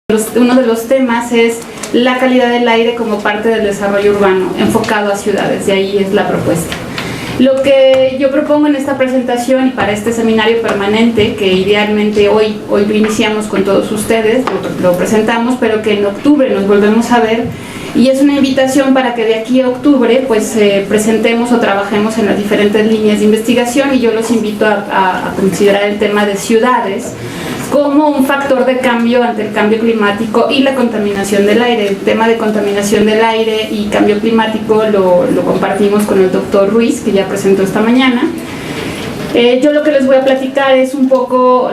Uno de los temas es la calidad del aire como parte del desarrollo urbano, enfocado a ciudades, de ahí es la propuesta. Lo que yo propongo en esta presentación y para este seminario permanente, que idealmente hoy lo iniciamos con todos ustedes, lo presentamos, pero que en octubre nos volvemos a ver, y es una invitación para que de aquí a octubre pues presentemos o trabajemos en las diferentes líneas de investigación, y yo los invito a considerar el tema de ciudades como un factor de cambio ante el cambio climático y la contaminación del aire. El tema de contaminación del aire y cambio climático lo compartimos con el doctor Ruiz, que ya presentó esta mañana. Yo lo que les voy a platicar es un poco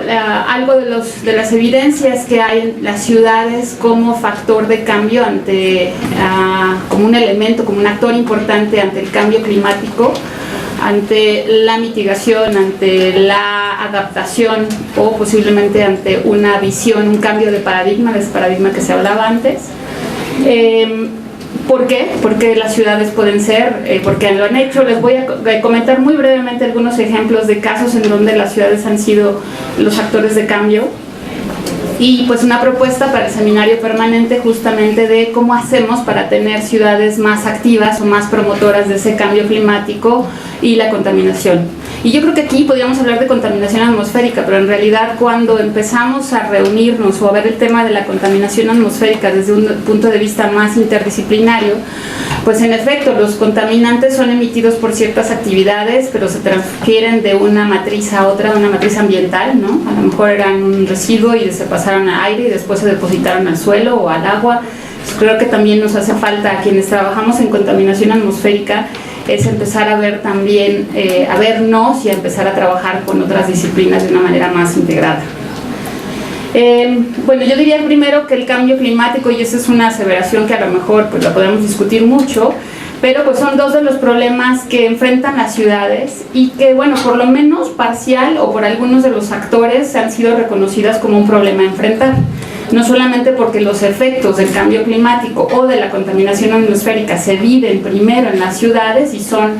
algo de las evidencias que hay en las ciudades como factor de cambio, como un elemento, como un actor importante ante el cambio climático, ante la mitigación, ante la adaptación o posiblemente ante una visión, un cambio de paradigma, de ese paradigma que se hablaba antes. ¿Por qué? Porque las ciudades pueden ser, porque lo han hecho. Les voy a comentar muy brevemente algunos ejemplos de casos en donde las ciudades han sido los actores de cambio. Y pues una propuesta para el seminario permanente justamente de cómo hacemos para tener ciudades más activas o más promotoras de ese cambio climático y la contaminación. Y yo creo que aquí podríamos hablar de contaminación atmosférica, pero en realidad cuando empezamos a reunirnos o a ver el tema de la contaminación atmosférica desde un punto de vista más interdisciplinario, pues en efecto los contaminantes son emitidos por ciertas actividades, pero se transfieren de una matriz a otra, de una matriz ambiental, ¿no? A lo mejor eran un residuo y se pasaron al aire y después se depositaron al suelo o al agua. Creo que también nos hace falta a quienes trabajamos en contaminación atmosférica es empezar a ver también, a vernos y a empezar a trabajar con otras disciplinas de una manera más integrada. Bueno, yo diría primero que el cambio climático, y esa es una aseveración que a lo mejor pues la podemos discutir mucho, pero pues son dos de los problemas que enfrentan las ciudades y que, bueno, por lo menos parcial o por algunos de los actores han sido reconocidas como un problema a enfrentar. No solamente porque los efectos del cambio climático o de la contaminación atmosférica se viven primero en las ciudades y son,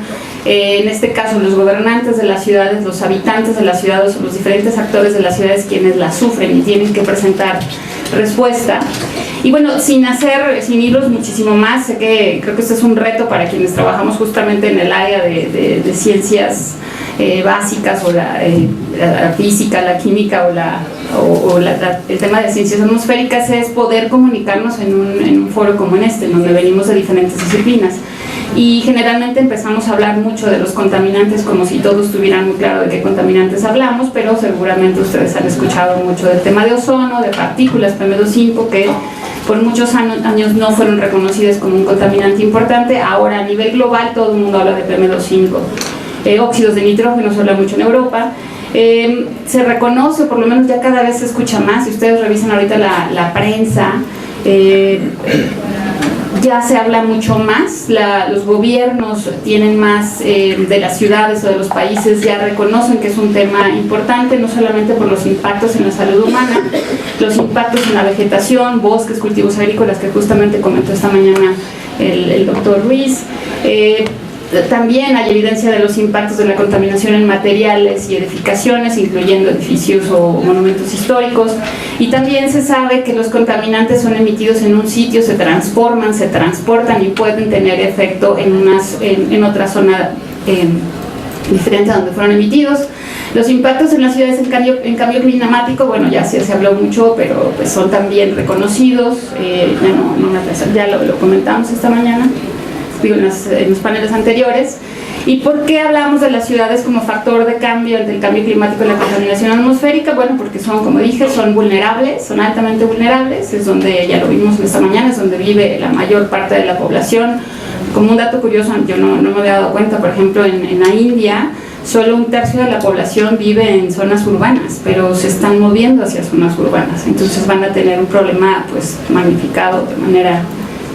en este caso, los gobernantes de las ciudades, los habitantes de las ciudades o los diferentes actores de las ciudades quienes las sufren y tienen que presentar respuesta. Y bueno, sin irlos muchísimo más, sé que creo que este es un reto para quienes trabajamos justamente en el área de ciencias básicas o la física, la química o el tema de ciencias atmosféricas, es poder comunicarnos en un foro como este, en donde venimos de diferentes disciplinas. Y generalmente empezamos a hablar mucho de los contaminantes como si todos tuvieran muy claro de qué contaminantes hablamos, pero seguramente ustedes han escuchado mucho del tema de ozono, de partículas PM2.5, que por muchos años no fueron reconocidas como un contaminante importante. Ahora a nivel global todo el mundo habla de PM2.5. Óxidos de nitrógeno se habla mucho en Europa. Se reconoce, por lo menos ya cada vez se escucha más. Si ustedes revisan ahorita la prensa, ya se habla mucho más, los gobiernos tienen más de las ciudades o de los países, ya reconocen que es un tema importante, no solamente por los impactos en la salud humana, los impactos en la vegetación, bosques, cultivos agrícolas, que justamente comentó esta mañana el doctor Ruiz. También hay evidencia de los impactos de la contaminación en materiales y edificaciones, incluyendo edificios o monumentos históricos. Y también se sabe que los contaminantes son emitidos en un sitio, se transforman, se transportan y pueden tener efecto en otra zona diferente a donde fueron emitidos. Los impactos en las ciudades en cambio climático, bueno, ya se habló mucho, pero pues son también reconocidos. Ya lo comentamos esta mañana, digo, en los paneles anteriores. ¿Y por qué hablamos de las ciudades como factor de cambio ante el cambio climático y la contaminación atmosférica? Bueno, porque son, como dije, son vulnerables, son altamente vulnerables, es donde, ya lo vimos esta mañana, es donde vive la mayor parte de la población. Como un dato curioso, yo no me había dado cuenta, por ejemplo, en la India, solo 1/3 de la población vive en zonas urbanas, pero se están moviendo hacia zonas urbanas, entonces van a tener un problema pues magnificado de manera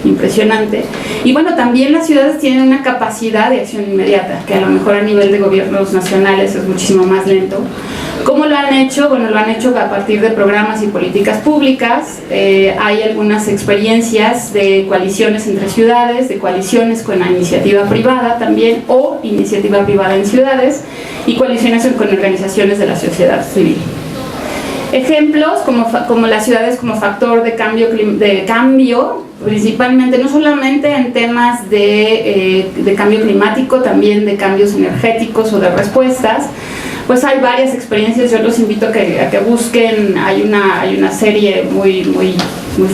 impresionante. Y bueno, también las ciudades tienen una capacidad de acción inmediata, que a lo mejor a nivel de gobiernos nacionales es muchísimo más lento. ¿Cómo lo han hecho? Bueno, lo han hecho a partir de programas y políticas públicas. Hay algunas experiencias de coaliciones entre ciudades, de coaliciones con la iniciativa privada también, o iniciativa privada en ciudades, y coaliciones con organizaciones de la sociedad civil. Ejemplos como las ciudades como factor de cambio, principalmente, no solamente en temas de cambio climático, también de cambios energéticos o de respuestas. Pues hay varias experiencias, yo los invito a que busquen, hay una serie muy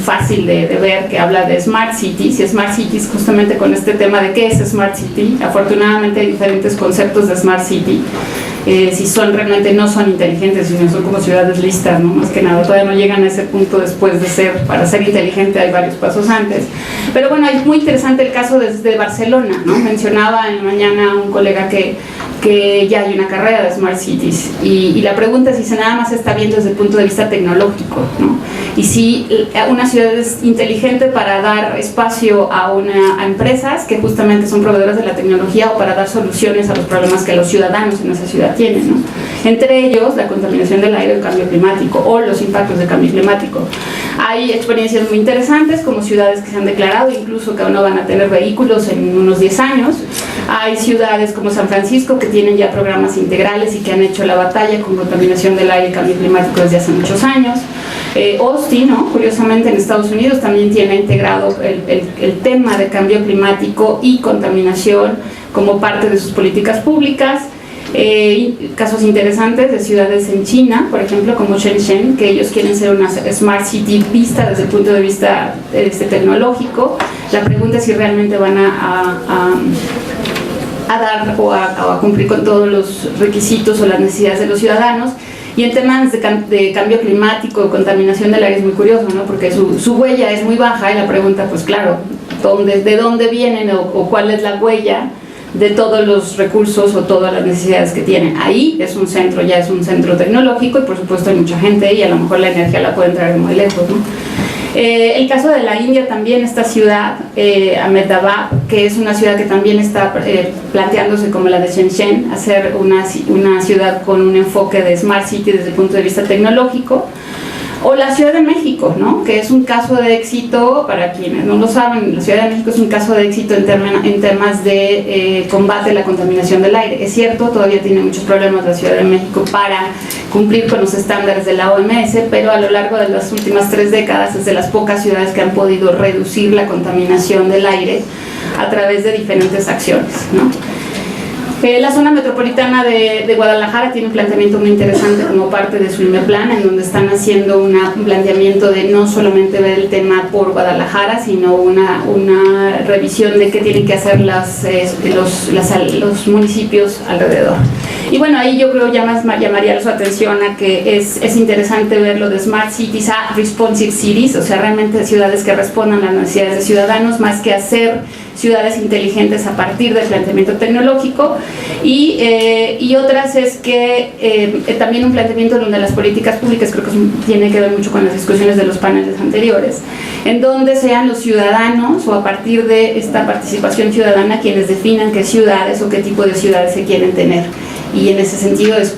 fácil de ver que habla de Smart Cities, y Smart Cities justamente con este tema de qué es Smart City. Afortunadamente hay diferentes conceptos de Smart City, si realmente no son inteligentes, sino son como ciudades listas, ¿no? Más que nada, todavía no llegan a ese punto después de para ser inteligente hay varios pasos antes. Pero bueno, es muy interesante el caso de Barcelona, ¿no? Mencionaba en la mañana un colega que ya hay una carrera de Smart Cities, y la pregunta es si nada más se está viendo desde el punto de vista tecnológico, ¿no? Y si una ciudad es inteligente para dar espacio a empresas que justamente son proveedoras de la tecnología, o para dar soluciones a los problemas que los ciudadanos en esa ciudad tienen, ¿no? Entre ellos la contaminación del aire, el cambio climático o los impactos del cambio climático. Hay experiencias muy interesantes como ciudades que se han declarado incluso que no van a tener vehículos en unos 10 años. Hay ciudades como San Francisco que tienen ya programas integrales y que han hecho la batalla con contaminación del aire y cambio climático desde hace muchos años. Austin, ¿no? Curiosamente en Estados Unidos también tiene integrado el tema de cambio climático y contaminación como parte de sus políticas públicas. Casos interesantes de ciudades en China, por ejemplo, como Shenzhen, que ellos quieren ser una Smart City vista desde el punto de vista tecnológico. La pregunta es si realmente van a dar o a cumplir con todos los requisitos o las necesidades de los ciudadanos. Y en temas de cambio climático, de contaminación del aire, es muy curioso, ¿no? Porque su huella es muy baja, y la pregunta, pues claro, ¿de dónde vienen o cuál es la huella de todos los recursos o todas las necesidades que tienen? Ahí es un centro, ya es un centro tecnológico, y por supuesto hay mucha gente, y a lo mejor la energía la pueden traer muy lejos, ¿no? El caso de la India también, esta ciudad, Ahmedabad, que es una ciudad que también está planteándose como la de Shenzhen, hacer una ciudad con un enfoque de Smart City desde el punto de vista tecnológico. O la Ciudad de México, ¿no? Que es un caso de éxito, para quienes no lo saben, la Ciudad de México es un caso de éxito en temas de combate a la contaminación del aire. Es cierto, todavía tiene muchos problemas la Ciudad de México para cumplir con los estándares de la OMS, pero a lo largo de las últimas 3 décadas es de las pocas ciudades que han podido reducir la contaminación del aire a través de diferentes acciones, ¿no? La zona metropolitana de Guadalajara tiene un planteamiento muy interesante como parte de su plan, en donde están haciendo un planteamiento de no solamente ver el tema por Guadalajara, sino una revisión de qué tienen que hacer los municipios alrededor. Y bueno, ahí yo creo ya más llamaría su atención a que es interesante ver lo de Smart Cities a Responsive Cities, o sea, realmente ciudades que respondan a las necesidades de ciudadanos, más que hacer ciudades inteligentes a partir del planteamiento tecnológico. Y otras es que también un planteamiento donde las políticas públicas, creo que tiene que ver mucho con las discusiones de los paneles anteriores, en donde sean los ciudadanos, o a partir de esta participación ciudadana, quienes definan qué ciudades o qué tipo de ciudades se quieren tener. Y en ese sentido es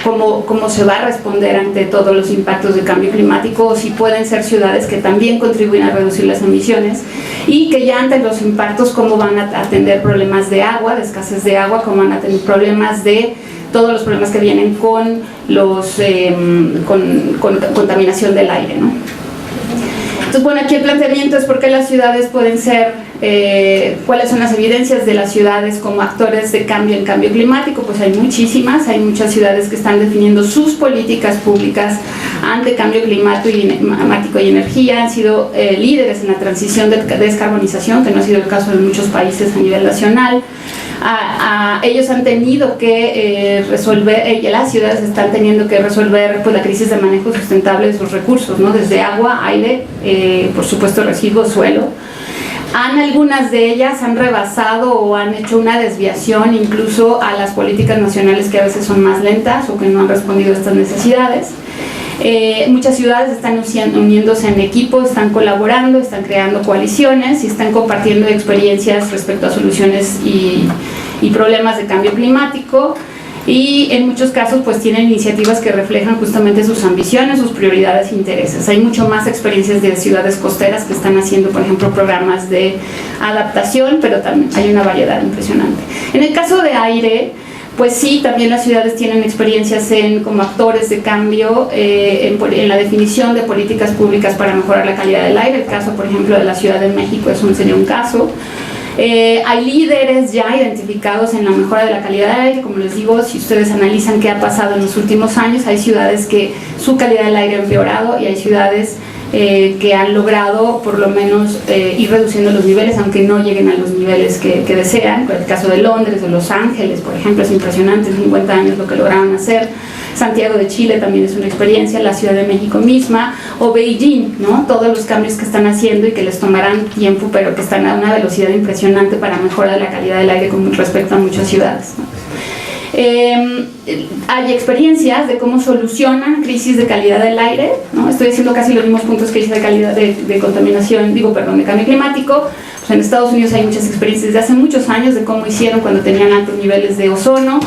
cómo se va a responder ante todos los impactos del cambio climático, o si pueden ser ciudades que también contribuyen a reducir las emisiones, y que ya ante los impactos cómo van a atender problemas de agua, de escasez de agua, cómo van a tener problemas de todos los problemas que vienen con contaminación del aire, ¿no? Entonces, bueno, aquí el planteamiento es por qué las ciudades pueden ser, cuáles son las evidencias de las ciudades como actores de cambio en cambio climático. Pues hay muchísimas, hay muchas ciudades que están definiendo sus políticas públicas ante cambio climático y energía, han sido líderes en la transición de descarbonización, que no ha sido el caso de muchos países a nivel nacional. Ellos han tenido que resolver, las ciudades están teniendo que resolver pues la crisis de manejo sustentable de sus recursos, ¿no? Desde agua, aire, por supuesto residuos, suelo. Algunas de ellas han rebasado o han hecho una desviación incluso a las políticas nacionales, que a veces son más lentas o que no han respondido a estas necesidades. Muchas ciudades están uniéndose en equipo, están colaborando, están creando coaliciones y están compartiendo experiencias respecto a soluciones y problemas de cambio climático, y en muchos casos pues tienen iniciativas que reflejan justamente sus ambiciones, sus prioridades e intereses. Hay mucho más experiencias de ciudades costeras que están haciendo, por ejemplo, programas de adaptación, pero también hay una variedad impresionante. En el caso de aire, pues sí, también las ciudades tienen experiencias como actores de cambio en la definición de políticas públicas para mejorar la calidad del aire. El caso, por ejemplo, de la Ciudad de México sería un caso. Hay líderes ya identificados en la mejora de la calidad del aire. Como les digo, si ustedes analizan qué ha pasado en los últimos años, hay ciudades que su calidad del aire ha empeorado y hay ciudades que han logrado por lo menos ir reduciendo los niveles, aunque no lleguen a los niveles que desean. El caso de Londres, de Los Ángeles, por ejemplo, es impresionante, en 50 años lo que lograron hacer. Santiago de Chile también es una experiencia, la Ciudad de México misma, o Beijing, ¿no? Todos los cambios que están haciendo y que les tomarán tiempo, pero que están a una velocidad impresionante para mejorar la calidad del aire con respecto a muchas ciudades, ¿no? Hay experiencias de cómo solucionan crisis de calidad del aire, ¿no? Estoy diciendo casi los mismos puntos, crisis de calidad de contaminación, de cambio climático. Pues en Estados Unidos hay muchas experiencias de hace muchos años de cómo hicieron cuando tenían altos niveles de ozono.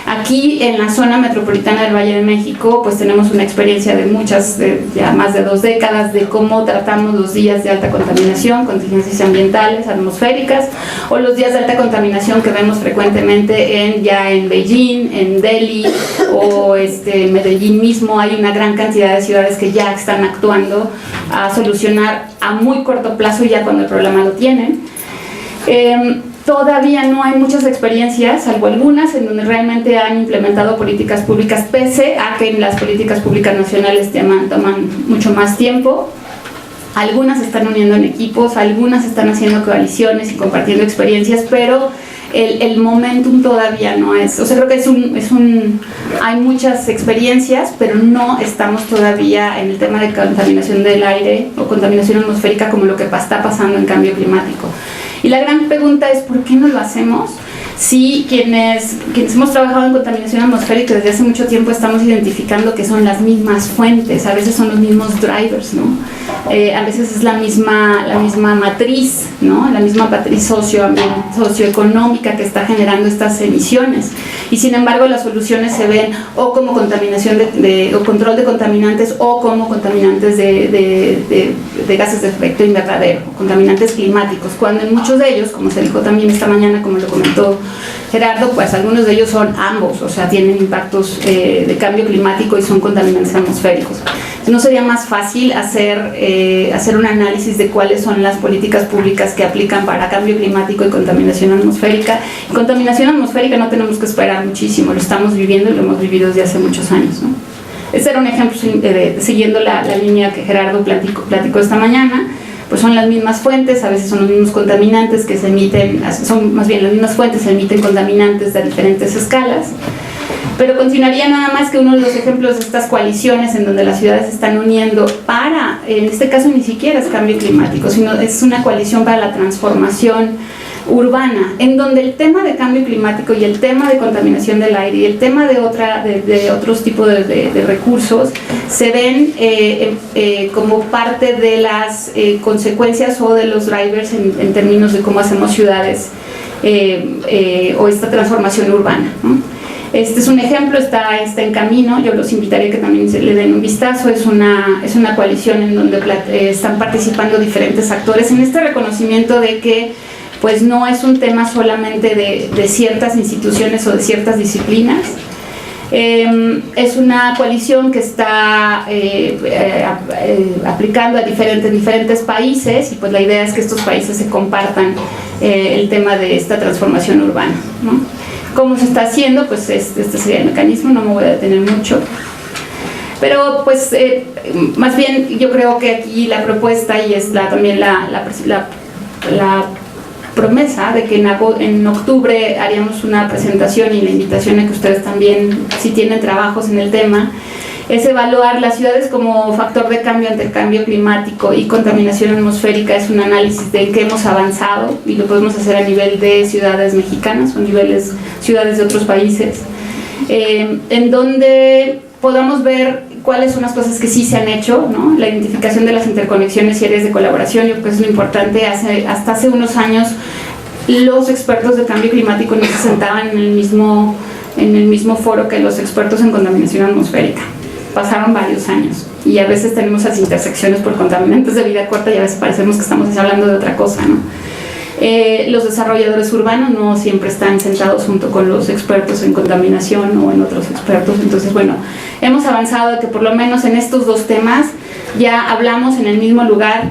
Aquí en la zona metropolitana del Valle de México pues tenemos una experiencia de ya más de 2 décadas de cómo tratamos los días de alta contaminación, contingencias ambientales, atmosféricas, o los días de alta contaminación que vemos frecuentemente ya en Beijing, en Delhi o Medellín mismo. Hay una gran cantidad de ciudades que ya están actuando a solucionar a muy corto plazo ya cuando el problema lo tienen. Todavía no hay muchas experiencias, salvo algunas, en donde realmente han implementado políticas públicas, pese a que en las políticas públicas nacionales toman mucho más tiempo. Algunas se están uniendo en equipos, algunas están haciendo coaliciones y compartiendo experiencias, pero el momentum todavía no es, o sea, creo que hay muchas experiencias, pero no estamos todavía en el tema de contaminación del aire o contaminación atmosférica como lo que está pasando en cambio climático. Y la gran pregunta es, ¿por qué no lo hacemos? Si quienes hemos trabajado en contaminación atmosférica desde hace mucho tiempo estamos identificando que son las mismas fuentes, a veces son los mismos drivers, ¿no? A veces es la misma matriz, ¿no? La misma matriz socioeconómica que está generando estas emisiones. Y sin embargo las soluciones se ven o como contaminación o control de contaminantes o como contaminantes de gases de efecto invernadero, contaminantes climáticos, cuando en muchos de ellos, como se dijo también esta mañana, como lo comentó Gerardo, pues algunos de ellos son ambos, o sea, tienen impactos de cambio climático y son contaminantes atmosféricos. ¿No sería más fácil hacer un análisis de cuáles son las políticas públicas que aplican para cambio climático y contaminación atmosférica? Y contaminación atmosférica no tenemos que esperar muchísimo, lo estamos viviendo y lo hemos vivido desde hace muchos años, ¿no? Este era un ejemplo siguiendo la línea que Gerardo platicó esta mañana. Pues son las mismas fuentes, a veces son los mismos contaminantes que se emiten, son más bien las mismas fuentes, se emiten contaminantes de diferentes escalas. Pero continuaría nada más que uno de los ejemplos de estas coaliciones en donde las ciudades se están uniendo para, en este caso ni siquiera es cambio climático, sino es una coalición para la transformación urbana, en donde el tema de cambio climático y el tema de contaminación del aire y el tema de otros tipos de recursos se ven como parte de las consecuencias o de los drivers en términos de cómo hacemos ciudades o esta transformación urbana, ¿no? Este es un ejemplo, está en camino, yo los invitaría a que también le den un vistazo. Es una coalición en donde están participando diferentes actores en este reconocimiento de que pues no es un tema solamente de ciertas instituciones o de ciertas disciplinas. Es una coalición que está aplicando a diferentes países, y pues la idea es que estos países se compartan el tema de esta transformación urbana, ¿no? ¿Cómo se está haciendo? Pues este sería el mecanismo, no me voy a detener mucho. Pero pues más bien yo creo que aquí la propuesta y es también la promesa de que en octubre haríamos una presentación, y la invitación a que ustedes también, si tienen trabajos en el tema, es evaluar las ciudades como factor de cambio ante el cambio climático y contaminación atmosférica. Es un análisis de en qué hemos avanzado, y lo podemos hacer a nivel de ciudades mexicanas o ciudades de otros países, en donde podamos ver cuáles son las cosas que sí se han hecho, ¿no? La identificación de las interconexiones y áreas de colaboración, yo creo que es lo importante. Hasta hace unos años los expertos de cambio climático no se sentaban en el mismo foro que los expertos en contaminación atmosférica. Pasaron varios años y a veces tenemos esas intersecciones por contaminantes de vida corta y a veces parecemos que estamos hablando de otra cosa, ¿no? Los desarrolladores urbanos no siempre están sentados junto con los expertos en contaminación o en otros expertos. Entonces, bueno, hemos avanzado a que por lo menos en estos dos temas ya hablamos en el mismo lugar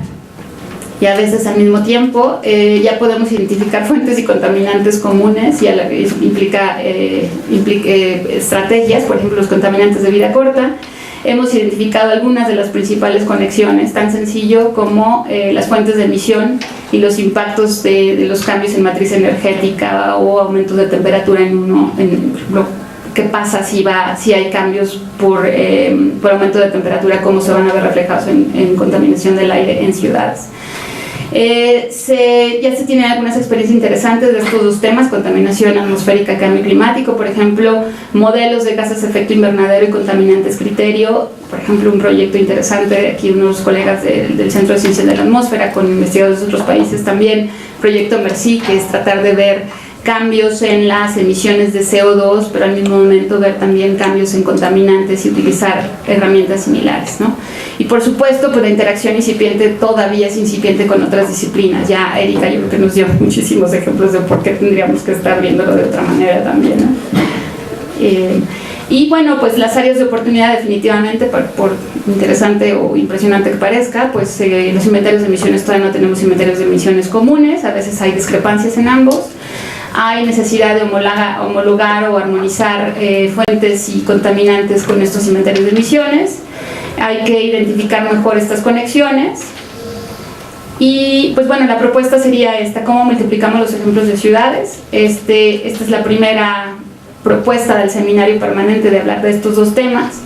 y a veces al mismo tiempo. Ya podemos identificar fuentes y contaminantes comunes, y eso implica estrategias, por ejemplo, los contaminantes de vida corta. Hemos identificado algunas de las principales conexiones, tan sencillo como las fuentes de emisión y los impactos de los cambios en matriz energética o aumentos de temperatura en ejemplo, qué pasa si hay cambios por aumento de temperatura, cómo se van a ver reflejados en contaminación del aire en ciudades. Ya se tienen algunas experiencias interesantes de estos dos temas, contaminación atmosférica, cambio climático, por ejemplo, modelos de gases de efecto invernadero y contaminantes criterio, por ejemplo, un proyecto interesante aquí, unos colegas del Centro de Ciencias de la Atmósfera con investigadores de otros países también, proyecto MERSI, que es tratar de ver cambios en las emisiones de CO2, pero al mismo momento ver también cambios en contaminantes y utilizar herramientas similares, ¿no? Y por supuesto, pues la interacción incipiente todavía es incipiente con otras disciplinas. Ya Erika yo creo que nos dio muchísimos ejemplos de por qué tendríamos que estar viéndolo de otra manera también, ¿no? Y bueno, pues las áreas de oportunidad definitivamente, por interesante o impresionante que parezca, pues los inventarios de emisiones, todavía no tenemos inventarios de emisiones comunes, a veces hay discrepancias en ambos. Hay necesidad de homologar o armonizar fuentes y contaminantes con estos inventarios de emisiones. Hay que identificar mejor estas conexiones. Y pues bueno, la propuesta sería esta: ¿cómo multiplicamos los ejemplos de ciudades? Esta es la primera propuesta del seminario permanente de hablar de estos dos temas.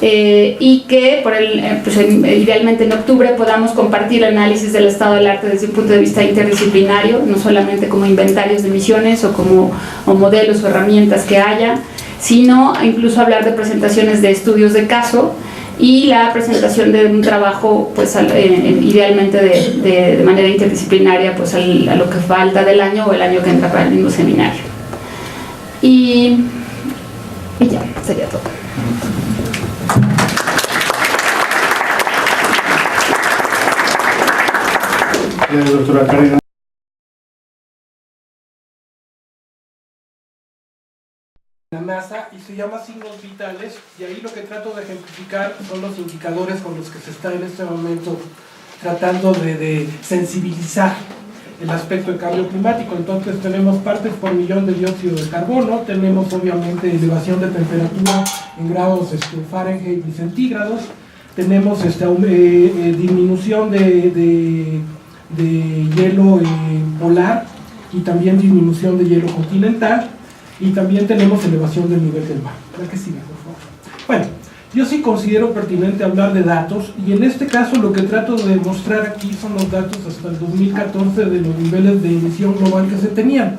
Y que pues idealmente en octubre podamos compartir el análisis del estado del arte desde un punto de vista interdisciplinario, no solamente como inventarios de emisiones o modelos o herramientas que haya, sino incluso hablar de presentaciones de estudios de caso y la presentación de un trabajo, pues idealmente de manera interdisciplinaria, pues a lo que falta del año o el año que entra para el mismo seminario. Y ya, sería todo. Doctora Karina. La NASA, y se llama signos vitales, y ahí lo que trato de ejemplificar son los indicadores con los que se está en este momento tratando de sensibilizar el aspecto del cambio climático. Entonces tenemos partes por millón de dióxido de carbono, tenemos obviamente elevación de temperatura en grados Fahrenheit y centígrados, tenemos disminución de hielo polar y también disminución de hielo continental, y también tenemos elevación del nivel del mar. La que sigue, por favor. Bueno, yo sí considero pertinente hablar de datos, y en este caso lo que trato de mostrar aquí son los datos hasta el 2014 de los niveles de emisión global que se tenían.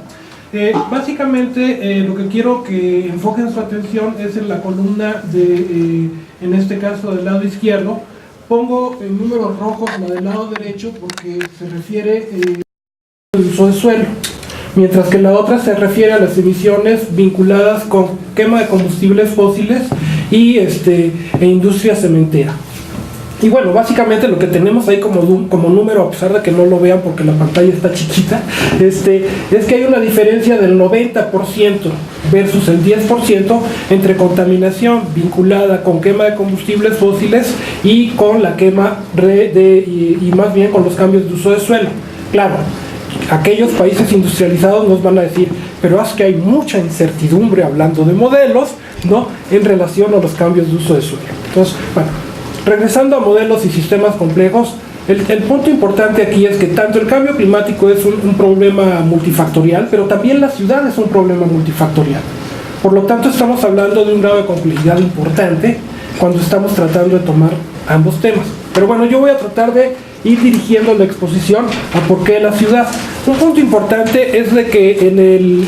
Básicamente lo que quiero que enfoquen su atención es en la columna en este caso del lado izquierdo. Pongo en números rojos la del lado derecho porque se refiere al uso de suelo, mientras que la otra se refiere a las emisiones vinculadas con quema de combustibles fósiles y e industria cementera. Y bueno, básicamente lo que tenemos ahí como número, a pesar de que no lo vean porque la pantalla está chiquita, es que hay una diferencia del 90% versus el 10% entre contaminación vinculada con quema de combustibles fósiles y con la quema y más bien con los cambios de uso de suelo. Claro, aquellos países industrializados nos van a decir, pero es que hay mucha incertidumbre hablando de modelos, ¿no?, en relación a los cambios de uso de suelo. Entonces, bueno, regresando a modelos y sistemas complejos, el punto importante aquí es que tanto el cambio climático es un problema multifactorial, pero también la ciudad es un problema multifactorial. Por lo tanto, estamos hablando de un grado de complejidad importante cuando estamos tratando de tomar ambos temas. Pero bueno, yo voy a tratar de ir dirigiendo la exposición a por qué la ciudad. Un punto importante es de que en el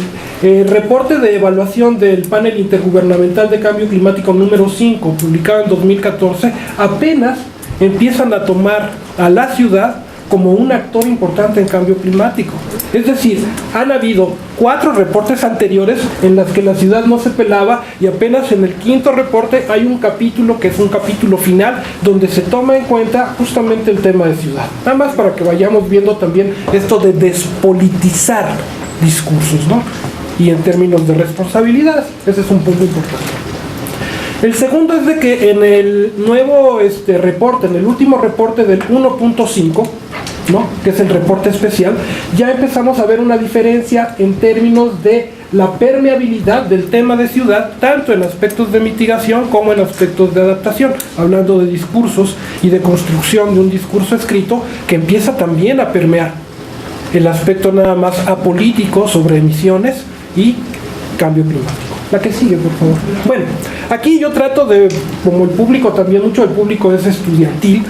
reporte de evaluación del Panel Intergubernamental de Cambio Climático número 5, publicado en 2014, apenas empiezan a tomar a la ciudad como un actor importante en cambio climático. Es decir, han habido 4 reportes anteriores en las que la ciudad no se pelaba, y apenas en el 5.º reporte hay un capítulo que es un capítulo final donde se toma en cuenta justamente el tema de ciudad. Nada más para que vayamos viendo también esto de despolitizar discursos, ¿no? Y en términos de responsabilidad, ese es un punto importante. El segundo es de que en el nuevo reporte, en el último reporte del 1.5, ¿no?, que es el reporte especial, ya empezamos a ver una diferencia en términos de la permeabilidad del tema de ciudad, tanto en aspectos de mitigación como en aspectos de adaptación, hablando de discursos y de construcción de un discurso escrito que empieza también a permear el aspecto nada más apolítico sobre emisiones y cambio climático. La que sigue, por favor. Bueno, aquí yo trato de, como el público también, mucho del público es estudiantil,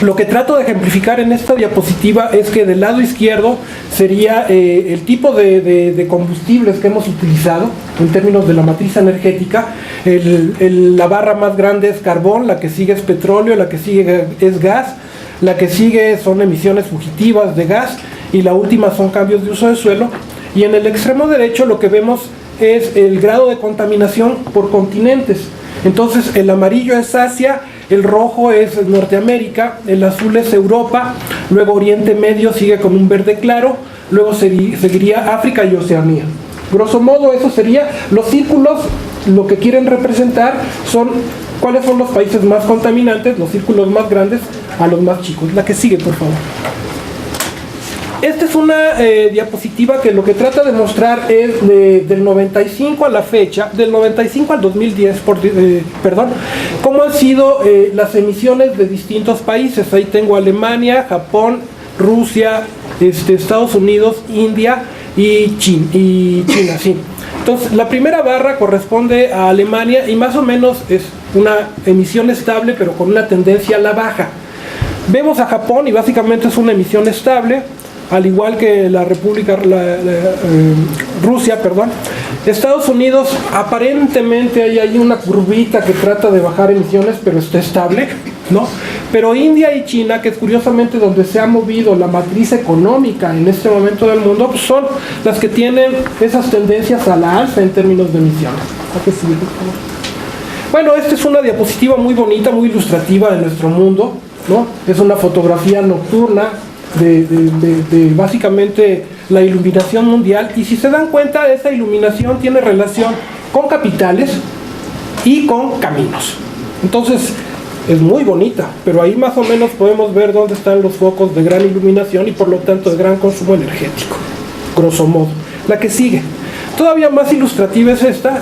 lo que trato de ejemplificar en esta diapositiva es que del lado izquierdo sería el tipo de combustibles que hemos utilizado en términos de la matriz energética. La barra más grande es carbón, la que sigue es petróleo, la que sigue es gas, la que sigue son emisiones fugitivas de gas, y la última son cambios de uso de suelo. Y en el extremo derecho lo que vemos es el grado de contaminación por continentes. Entonces el amarillo es Asia, el rojo es Norteamérica, el azul es Europa, luego Oriente Medio sigue con un verde claro, luego seguiría África y Oceanía. Grosso modo, eso sería los círculos. Lo que quieren representar son cuáles son los países más contaminantes, los círculos más grandes a los más chicos. La que sigue, por favor. Esta es una diapositiva que lo que trata de mostrar es del 95 a la fecha, del 95 al 2010, cómo han sido las emisiones de distintos países. Ahí tengo Alemania, Japón, Rusia, Estados Unidos, India y China, sí. Entonces, la primera barra corresponde a Alemania y más o menos es una emisión estable, pero con una tendencia a la baja. Vemos a Japón y básicamente es una emisión estable, al igual que la Rusia. Estados Unidos, aparentemente hay una curvita que trata de bajar emisiones, pero está estable, ¿no? Pero India y China, que es curiosamente donde se ha movido la matriz económica en este momento del mundo, pues son las que tienen esas tendencias a la alza en términos de emisiones. ¿A qué sigue, por favor? Bueno, esta es una diapositiva muy bonita, muy ilustrativa de nuestro mundo, ¿no? Es una fotografía nocturna de básicamente la iluminación mundial, y si se dan cuenta, esa iluminación tiene relación con capitales y con caminos. Entonces es muy bonita, pero ahí más o menos podemos ver dónde están los focos de gran iluminación y por lo tanto de gran consumo energético, grosso modo. La que sigue, todavía más ilustrativa, es esta,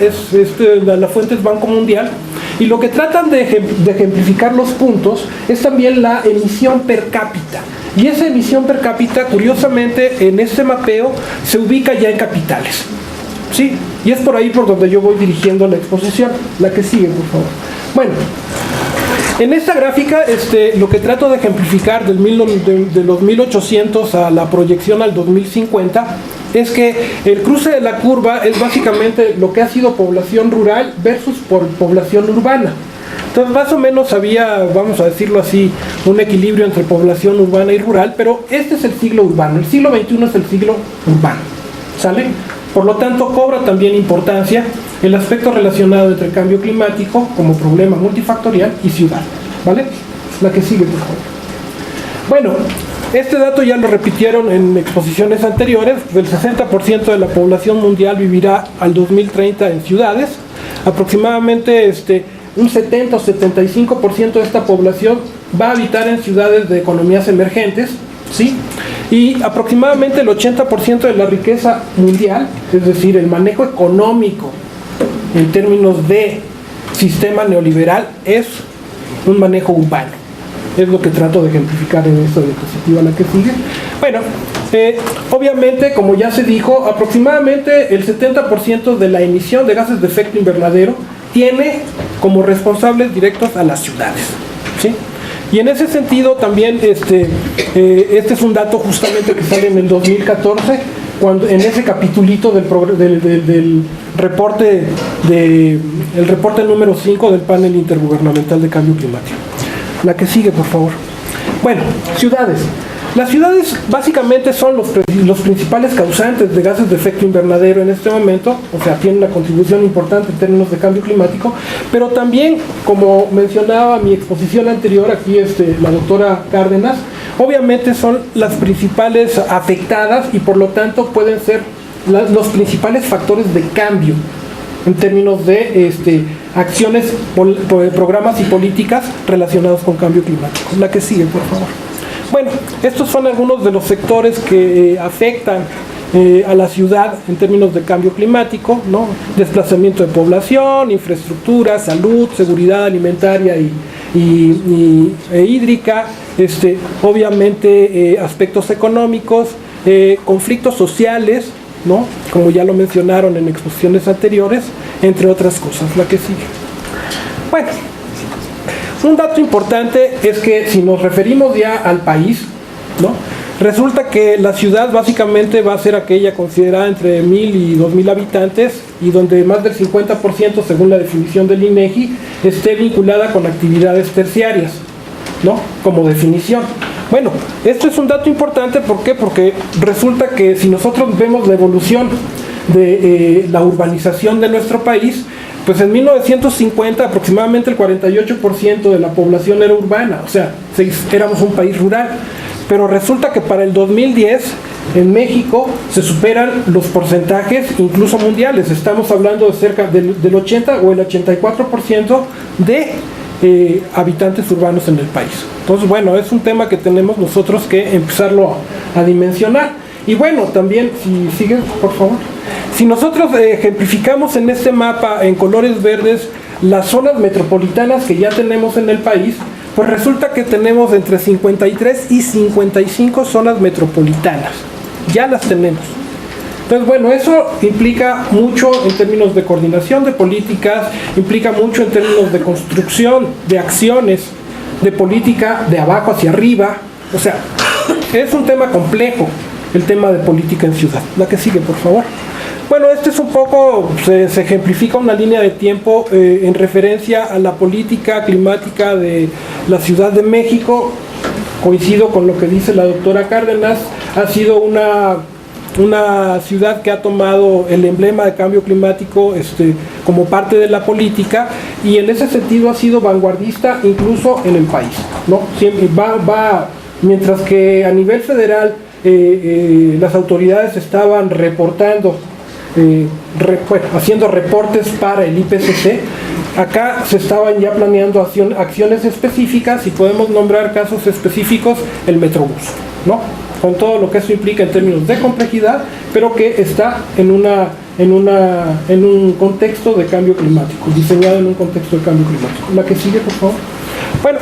la fuente es Banco Mundial, y lo que tratan de ejemplificar los puntos es también la emisión per cápita. Y esa emisión per cápita, curiosamente, en este mapeo se ubica ya en capitales, ¿sí? Y es por ahí por donde yo voy dirigiendo la exposición. La que sigue, por favor. Bueno, en esta gráfica lo que trato de ejemplificar de los 1800 a la proyección al 2050 es que el cruce de la curva es básicamente lo que ha sido población rural versus población urbana. Entonces más o menos había, vamos a decirlo así, un equilibrio entre población urbana y rural, pero este es el siglo urbano, el siglo XXI es el siglo urbano, ¿sale? Por lo tanto cobra también importancia el aspecto relacionado entre cambio climático como problema multifactorial y ciudad, ¿vale? La que sigue, por favor. Bueno, este dato ya lo repitieron en exposiciones anteriores, el 60% de la población mundial vivirá al 2030 en ciudades, aproximadamente un 70 o 75% de esta población va a habitar en ciudades de economías emergentes, ¿sí? Y aproximadamente el 80% de la riqueza mundial, es decir, el manejo económico en términos de sistema neoliberal, es un manejo urbano. Es lo que trato de ejemplificar en esta diapositiva, la que sigue. Bueno, obviamente, como ya se dijo, aproximadamente el 70% de la emisión de gases de efecto invernadero tiene como responsables directos a las ciudades, ¿sí? Y en ese sentido también este es un dato justamente que sale en el 2014, cuando en ese capitulito del reporte el reporte número 5 del panel intergubernamental de cambio climático. La que sigue, por favor. Bueno, ciudades. Las ciudades básicamente son los principales causantes de gases de efecto invernadero en este momento, o sea, tienen una contribución importante en términos de cambio climático, pero también, como mencionaba mi exposición anterior, aquí la doctora Cárdenas, obviamente son las principales afectadas y por lo tanto pueden ser los principales factores de cambio en términos de acciones, programas y políticas relacionados con cambio climático. La que sigue, por favor. Bueno, estos son algunos de los sectores que afectan a la ciudad en términos de cambio climático, ¿no? Desplazamiento de población, infraestructura, salud, seguridad alimentaria e hídrica, obviamente aspectos económicos, conflictos sociales, ¿no? Como ya lo mencionaron en exposiciones anteriores, entre otras cosas. La que sigue. Bueno, un dato importante es que si nos referimos ya al país, ¿no? Resulta que la ciudad básicamente va a ser aquella considerada entre 1,000 y 2,000 habitantes y donde más del 50%, según la definición del INEGI, esté vinculada con actividades terciarias, ¿no? Como definición. Bueno, esto es un dato importante, ¿por qué? Porque resulta que si nosotros vemos la evolución de la urbanización de nuestro país, pues en 1950 aproximadamente el 48% de la población era urbana, o sea, éramos un país rural. Pero resulta que para el 2010 en México se superan los porcentajes incluso mundiales. Estamos hablando de cerca del 80 o el 84% de habitantes urbanos en el país. Entonces, bueno, es un tema que tenemos nosotros que empezarlo a dimensionar. Y bueno, también, si siguen, por favor. Si nosotros ejemplificamos en este mapa en colores verdes las zonas metropolitanas que ya tenemos en el país, pues resulta que tenemos entre 53 y 55 zonas metropolitanas. Ya las tenemos. Entonces, bueno, eso implica mucho en términos de coordinación de políticas, implica mucho en términos de construcción de acciones, de política de abajo hacia arriba. O sea, es un tema complejo, el tema de política en ciudad. La que sigue, por favor. Bueno, este es un poco, se ejemplifica una línea de tiempo en referencia a la política climática de la Ciudad de México. Coincido con lo que dice la doctora Cárdenas, ha sido una ciudad que ha tomado el emblema de cambio climático como parte de la política y en ese sentido ha sido vanguardista incluso en el país, ¿no? Siempre mientras que a nivel federal las autoridades estaban reportando, haciendo reportes para el IPCC, acá se estaban ya planeando acciones específicas y podemos nombrar casos específicos, el Metrobús, ¿no? Con todo lo que eso implica en términos de complejidad, pero que está en un contexto de cambio climático, diseñado en un contexto de cambio climático. La que sigue, por favor. Bueno,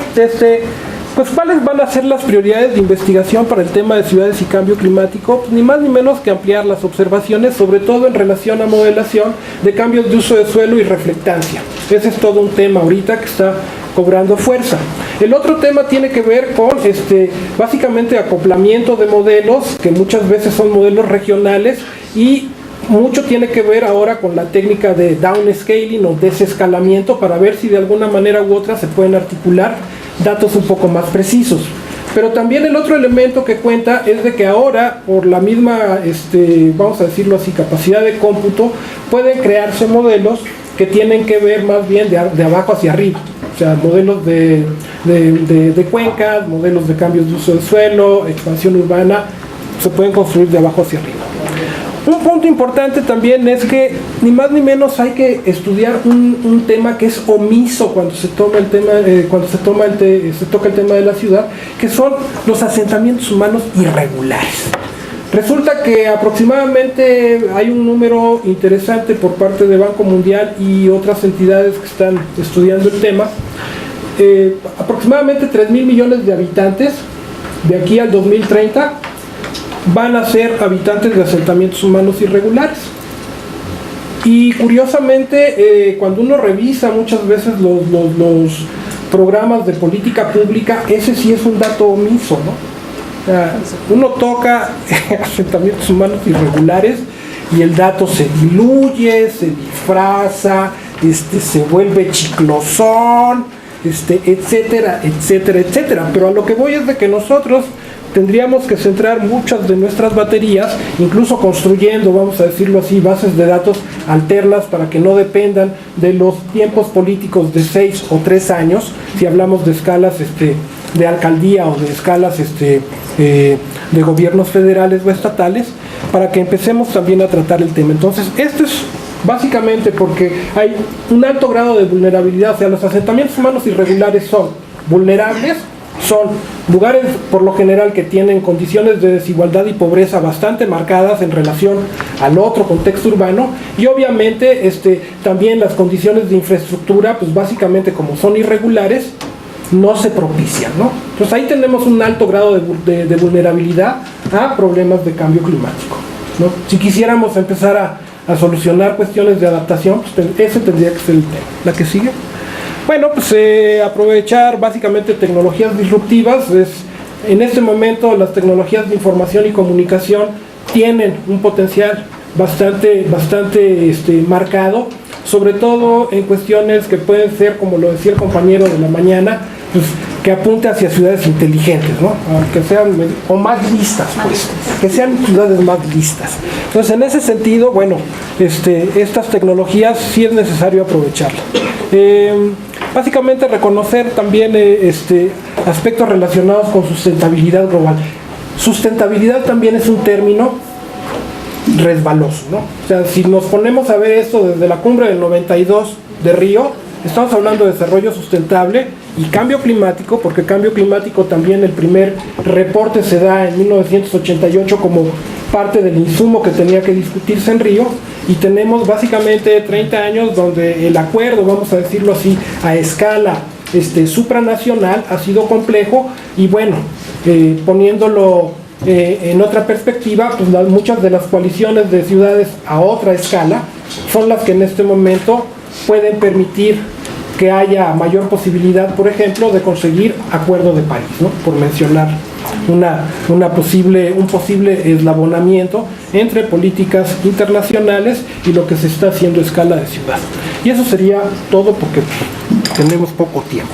pues ¿cuáles van a ser las prioridades de investigación para el tema de ciudades y cambio climático? Pues, ni más ni menos que ampliar las observaciones, sobre todo en relación a modelación de cambios de uso de suelo y reflectancia. Ese es todo un tema ahorita que está cobrando fuerza. El otro tema tiene que ver con básicamente acoplamiento de modelos, que muchas veces son modelos regionales, y mucho tiene que ver ahora con la técnica de downscaling o desescalamiento para ver si de alguna manera u otra se pueden articular datos un poco más precisos. Pero también el otro elemento que cuenta es de que ahora, por la misma, vamos a decirlo así, capacidad de cómputo, pueden crearse modelos que tienen que ver más bien de abajo hacia arriba. O sea, modelos de cuencas, modelos de cambios de uso de suelo, expansión urbana, se pueden construir de abajo hacia arriba. Un punto importante también es que ni más ni menos hay que estudiar un tema que es omiso cuando se toma el tema, se toca el tema de la ciudad, que son los asentamientos humanos irregulares. Resulta que aproximadamente hay un número interesante por parte de Banco Mundial y otras entidades que están estudiando el tema. Aproximadamente 3,000 millones de habitantes de aquí al 2030 van a ser habitantes de asentamientos humanos irregulares. Y curiosamente, cuando uno revisa muchas veces los programas de política pública, ese sí es un dato omiso, ¿no? Uno toca asentamientos humanos irregulares y el dato se diluye, se disfraza, se vuelve chiclosón, etcétera, etcétera, etcétera. Pero a lo que voy es de que nosotros tendríamos que centrar muchas de nuestras baterías, incluso construyendo, vamos a decirlo así, bases de datos alternas para que no dependan de los tiempos políticos de 6 o 3 años, si hablamos de escalas de alcaldía o de escalas de gobiernos federales o estatales, para que empecemos también a tratar el tema. Entonces, esto es básicamente porque hay un alto grado de vulnerabilidad, o sea, los asentamientos humanos irregulares son vulnerables, son lugares por lo general que tienen condiciones de desigualdad y pobreza bastante marcadas en relación al otro contexto urbano, y obviamente también las condiciones de infraestructura, pues básicamente como son irregulares, no se propician, ¿no? Entonces ahí tenemos un alto grado de vulnerabilidad a problemas de cambio climático, ¿no? Si quisiéramos empezar a solucionar cuestiones de adaptación, pues ese tendría que ser el tema. ¿La que sigue? Bueno, pues aprovechar básicamente tecnologías disruptivas. En este momento las tecnologías de información y comunicación tienen un potencial bastante marcado, sobre todo en cuestiones que pueden ser, como lo decía el compañero de la mañana, pues, que apunte hacia ciudades inteligentes, ¿no? Que sean, o más listas, pues, que sean ciudades más listas. Entonces, en ese sentido, bueno, estas tecnologías sí es necesario aprovecharlas. Básicamente reconocer también aspectos relacionados con sustentabilidad global. Sustentabilidad también es un término resbaloso, ¿no? O sea, si nos ponemos a ver esto desde la cumbre del 92 de Río, estamos hablando de desarrollo sustentable y cambio climático, porque cambio climático también el primer reporte se da en 1988 como parte del insumo que tenía que discutirse en Río, y tenemos básicamente 30 años donde el acuerdo, vamos a decirlo así, a escala supranacional ha sido complejo, y bueno, poniéndolo en otra perspectiva, pues muchas de las coaliciones de ciudades a otra escala son las que en este momento pueden permitir que haya mayor posibilidad, por ejemplo, de conseguir Acuerdo de París, ¿no? Por mencionar un posible eslabonamiento entre políticas internacionales y lo que se está haciendo a escala de ciudad. Y eso sería todo, porque tenemos poco tiempo.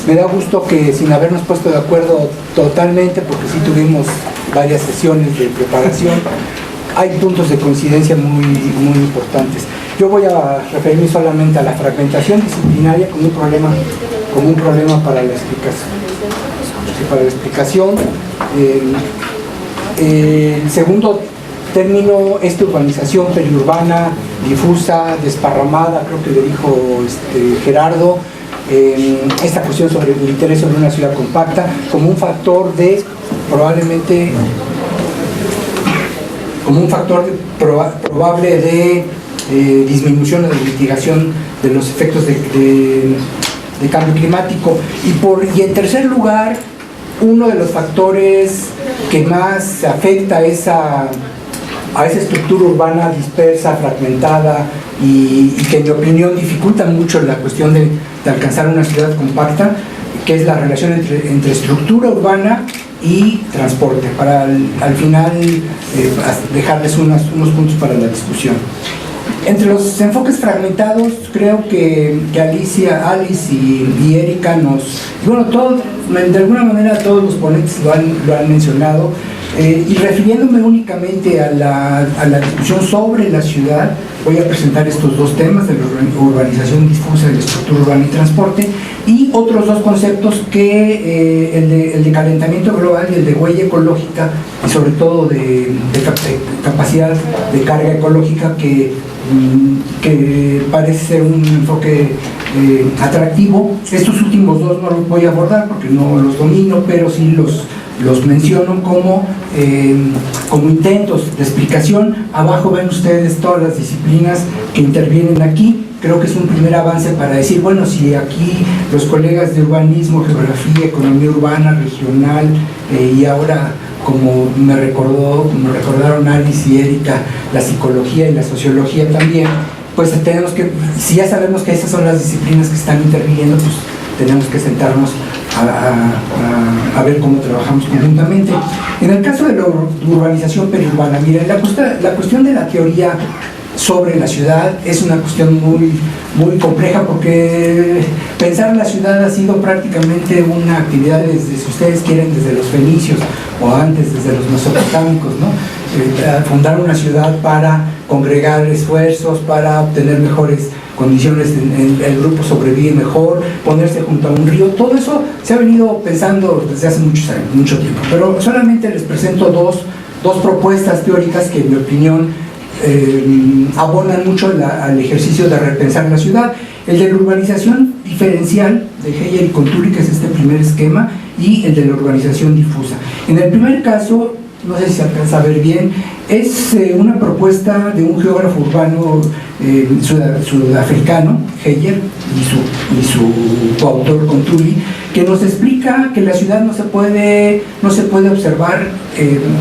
Me da gusto que, sin habernos puesto de acuerdo totalmente, porque sí tuvimos varias sesiones de preparación, hay puntos de coincidencia muy importantes. Yo voy a referirme solamente a la fragmentación disciplinaria como un problema para la explicación. El segundo término, urbanización periurbana, difusa, desparramada, creo que le dijo Gerardo. Esta cuestión sobre el interés sobre una ciudad compacta como un factor probable de disminución o de mitigación de los efectos de cambio climático. Y en tercer lugar, uno de los factores que más afecta a esa estructura urbana dispersa, fragmentada, y que en mi opinión dificulta mucho la cuestión de alcanzar una ciudad compacta, que es la relación entre estructura urbana y transporte, para al final dejarles unos puntos para la discusión. Entre los enfoques fragmentados, creo que Alice y Erika de alguna manera todos los ponentes lo han mencionado, y refiriéndome únicamente a la discusión sobre la ciudad, voy a presentar estos dos temas de la urbanización difusa, de la estructura urbana y transporte, y otros dos conceptos que el de calentamiento global y el de huella ecológica, y sobre todo de capacidad de carga ecológica, que parece ser un enfoque atractivo. Estos últimos dos no los voy a abordar porque no los domino, pero sí los menciono como intentos de explicación. Abajo ven ustedes todas las disciplinas que intervienen aquí. Creo que es un primer avance para decir, bueno, si aquí los colegas de urbanismo, geografía, economía urbana, regional, y ahora, como me recordaron Alice y Erika, la psicología y la sociología también, pues si ya sabemos que esas son las disciplinas que están interviniendo, pues tenemos que sentarnos a ver cómo trabajamos conjuntamente. En el caso de la urbanización periurbana, miren, la cuestión de la teoría sobre la ciudad es una cuestión muy compleja, porque pensar la ciudad ha sido prácticamente una actividad desde, si ustedes quieren, desde los fenicios o antes, desde los mesopotámicos, ¿no? Fundar una ciudad para congregar esfuerzos, para obtener mejores condiciones, el grupo sobrevive mejor, ponerse junto a un río, todo eso se ha venido pensando desde hace muchos años, mucho tiempo, pero solamente les presento dos propuestas teóricas que en mi opinión abonan mucho al ejercicio de repensar la ciudad. El de la urbanización diferencial de Heyer y Contuli, que es este primer esquema, y el de la urbanización difusa. En el primer caso, no sé si se alcanza a ver bien, es una propuesta de un geógrafo urbano sudafricano, Heyer, y su coautor Contuli, que nos explica que la ciudad no se puede observar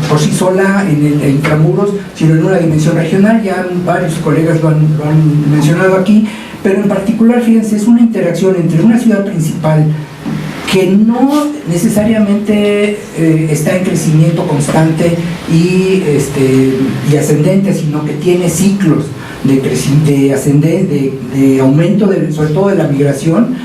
por sí sola en intramuros, sino en una dimensión regional. Ya varios colegas lo han mencionado aquí, pero en particular, fíjense, es una interacción entre una ciudad principal que no necesariamente está en crecimiento constante y ascendente, sino que tiene ciclos de aumento, sobre todo de la migración,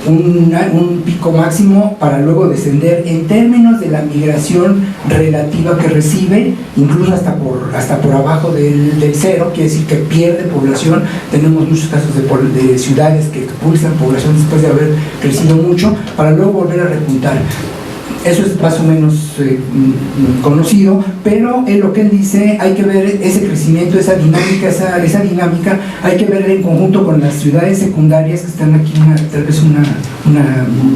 un pico máximo para luego descender en términos de la migración relativa que recibe, incluso hasta por abajo del cero, quiere decir que pierde población. Tenemos muchos casos de ciudades que expulsan población después de haber crecido mucho, para luego volver a repuntar. Eso es más o menos conocido, pero en lo que él dice, hay que ver ese crecimiento, esa dinámica, hay que verla en conjunto con las ciudades secundarias que están aquí, tal vez una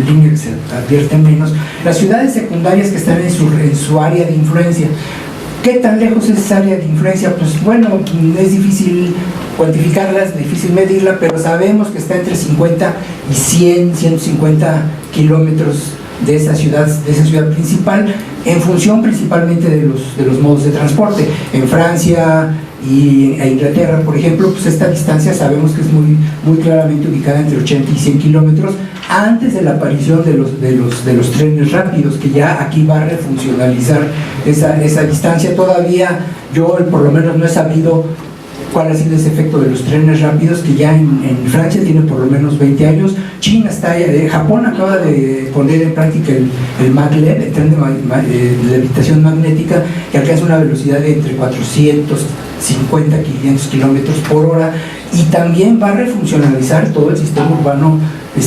línea que se advierte menos, las ciudades secundarias que están en su área de influencia. ¿Qué tan lejos es esa área de influencia? Pues bueno, es difícil cuantificarla, es difícil medirla, pero sabemos que está entre 50 y 150 kilómetros de esa ciudad principal, en función principalmente de los modos de transporte. En Francia e Inglaterra, por ejemplo, pues esta distancia sabemos que es muy claramente ubicada entre 80 y 100 kilómetros, antes de la aparición de los trenes rápidos, que ya aquí va a refuncionalizar esa distancia. Todavía yo por lo menos no he sabido cuál ha sido ese efecto de los trenes rápidos, que ya en Francia tiene por lo menos 20 años, China está, Japón acaba de poner en práctica el maglev, el tren de levitación magnética, que alcanza una velocidad de entre 450 y 500 kilómetros por hora, y también va a refuncionalizar todo el sistema urbano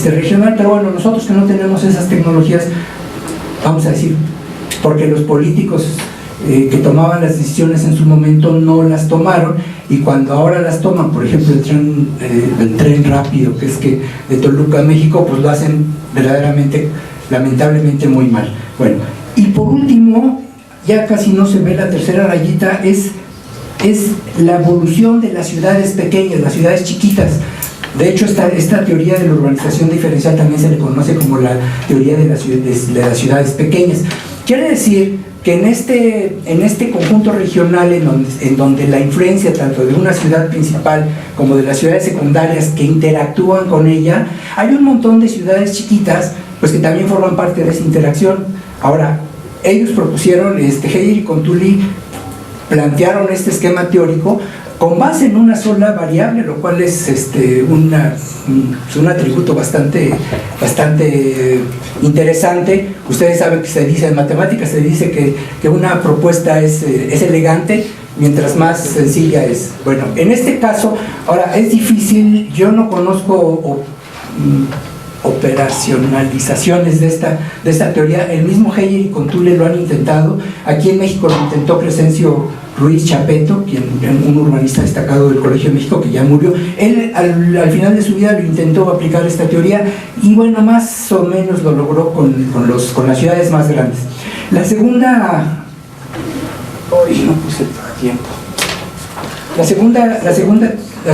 regional. Pero bueno, nosotros que no tenemos esas tecnologías, vamos a decir, porque los políticos que tomaban las decisiones en su momento no las tomaron, y cuando ahora las toman, por ejemplo el tren rápido, que es que de Toluca a México, pues lo hacen verdaderamente, lamentablemente, muy mal. Bueno, y por último, ya casi no se ve la tercera rayita, es la evolución de las ciudades pequeñas, las ciudades chiquitas. De hecho, esta teoría de la urbanización diferencial también se le conoce como la teoría de las ciudades pequeñas. Quiere decir que en este conjunto regional en donde la influencia tanto de una ciudad principal como de las ciudades secundarias que interactúan con ella, hay un montón de ciudades chiquitas pues que también forman parte de esa interacción. Ahora, ellos propusieron, Heyer y Contuli plantearon este esquema teórico con base en una sola variable, lo cual es un atributo bastante interesante. Ustedes saben que se dice en matemáticas, se dice que una propuesta es elegante mientras más sencilla es. Bueno, en este caso, ahora es difícil, yo no conozco operacionalizaciones de esta teoría. El mismo Heyer y Contuli lo han intentado. Aquí en México lo intentó Crescencio Ruiz Chapeto, un urbanista destacado del Colegio de México, que ya murió. Él al final de su vida lo intentó aplicar esta teoría, y bueno, más o menos lo logró con las ciudades más grandes. La segunda... Hoy no puse tiempo. La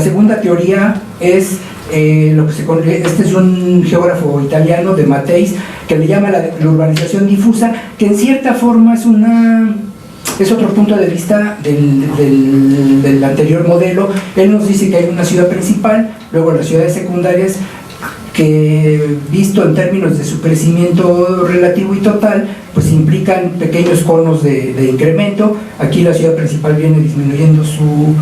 segunda teoría es este es un geógrafo italiano, de Matteis, que le llama la urbanización difusa, que en cierta forma es otro punto de vista del anterior modelo. Él nos dice que hay una ciudad principal, luego las ciudades secundarias, que visto en términos de su crecimiento relativo y total, pues implican pequeños conos de incremento. Aquí la ciudad principal viene disminuyendo su